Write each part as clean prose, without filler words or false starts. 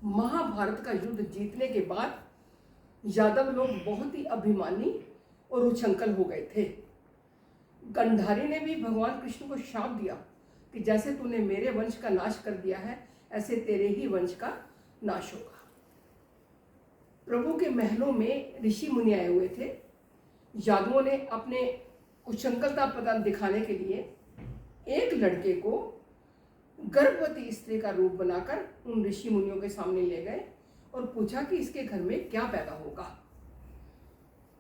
महाभारत का युद्ध जीतने के बाद यादव लोग बहुत ही अभिमानी और उछंकल हो गए थे। गंधारी ने भी भगवान कृष्ण को शाप दिया कि जैसे तूने मेरे वंश का नाश कर दिया है, ऐसे तेरे ही वंश का नाश होगा। प्रभु के महलों में ऋषि मुनि आए हुए थे। यादवों ने अपने उछंकलता पतन दिखाने के लिए एक लड़के को गर्भवती स्त्री का रूप बनाकर उन ऋषि मुनियों के सामने ले गए और पूछा कि इसके घर में क्या पैदा होगा।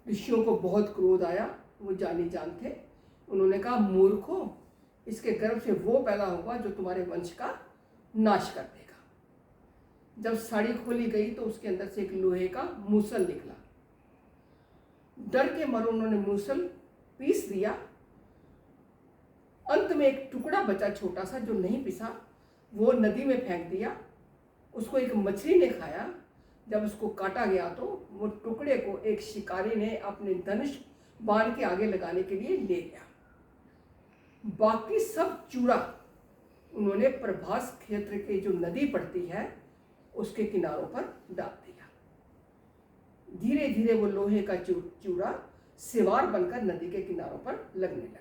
ऋषियों को बहुत क्रोध आया, वो जानी जान थे। उन्होंने कहा, मूर्खों, इसके गर्भ से वो पैदा होगा जो तुम्हारे वंश का नाश कर देगा। जब साड़ी खोली गई तो उसके अंदर से एक लोहे का मूसल निकला। डर के मारे उन्होंने मूसल पीस दिया। अंत में एक टुकड़ा बचा छोटा सा जो नहीं पिसा, वो नदी में फेंक दिया। उसको एक मछली ने खाया। जब उसको काटा गया तो वो टुकड़े को एक शिकारी ने अपने धनुष बाण के आगे लगाने के लिए ले गया। बाकी सब चूड़ा उन्होंने प्रभास क्षेत्र की जो नदी पड़ती है उसके किनारों पर डाल दिया। धीरे धीरे वो लोहे का चूड़ा सिवार बनकर नदी के किनारों पर लगने लगा।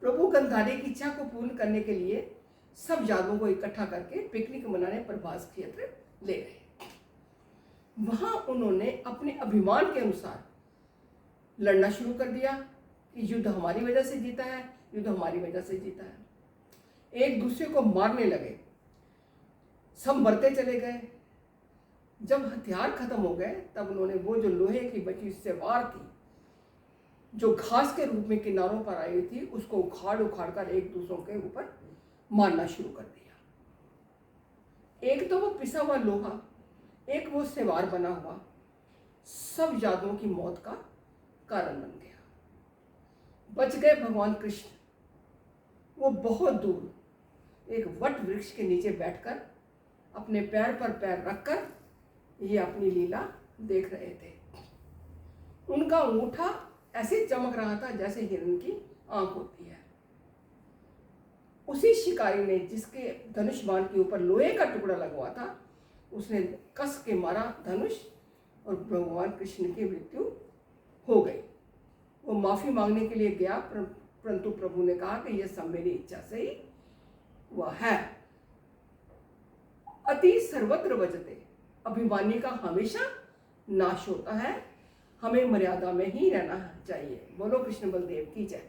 प्रभु गंधारी की इच्छा को पूर्ण करने के लिए सब यादवों को इकट्ठा करके पिकनिक मनाने प्रभास क्षेत्र ले गए। वहां उन्होंने अपने अभिमान के अनुसार लड़ना शुरू कर दिया कि युद्ध हमारी वजह से जीता है, युद्ध हमारी वजह से जीता है। एक दूसरे को मारने लगे, सब मरते चले गए। जब हथियार खत्म हो गए तब उन्होंने वो जो लोहे की बची सिवार थी जो घास के रूप में किनारों पर आई थी, उसको उखाड़ उखाड़ कर एक दूसरों के ऊपर मारना शुरू कर दिया। एक तो वो पिसा हुआ लोहा, एक वो सिवार बना हुआ, सब यादवों की मौत का कारण बन गया। बच गए भगवान कृष्ण। वो बहुत दूर एक वट वृक्ष के नीचे बैठकर अपने पैर पर पैर रखकर ये अपनी लीला देख रहे थे। उनका अंगूठा ऐसे चमक रहा था जैसे हिरण की आंख होती है। उसी शिकारी ने जिसके धनुष बाण के ऊपर लोहे का टुकड़ा लगवा था, उसने कस के मारा धनुष और भगवान कृष्ण की मृत्यु हो गई। वो माफी मांगने के लिए गया, परंतु प्रभु ने कहा कि यह सब मेरी इच्छा से ही हुआ है। अति सर्वत्र बजते, अभिमानी का हमेशा नाश होता है। हमें मर्यादा में ही रहना चाहिए। बोलो कृष्ण बलदेव की जय।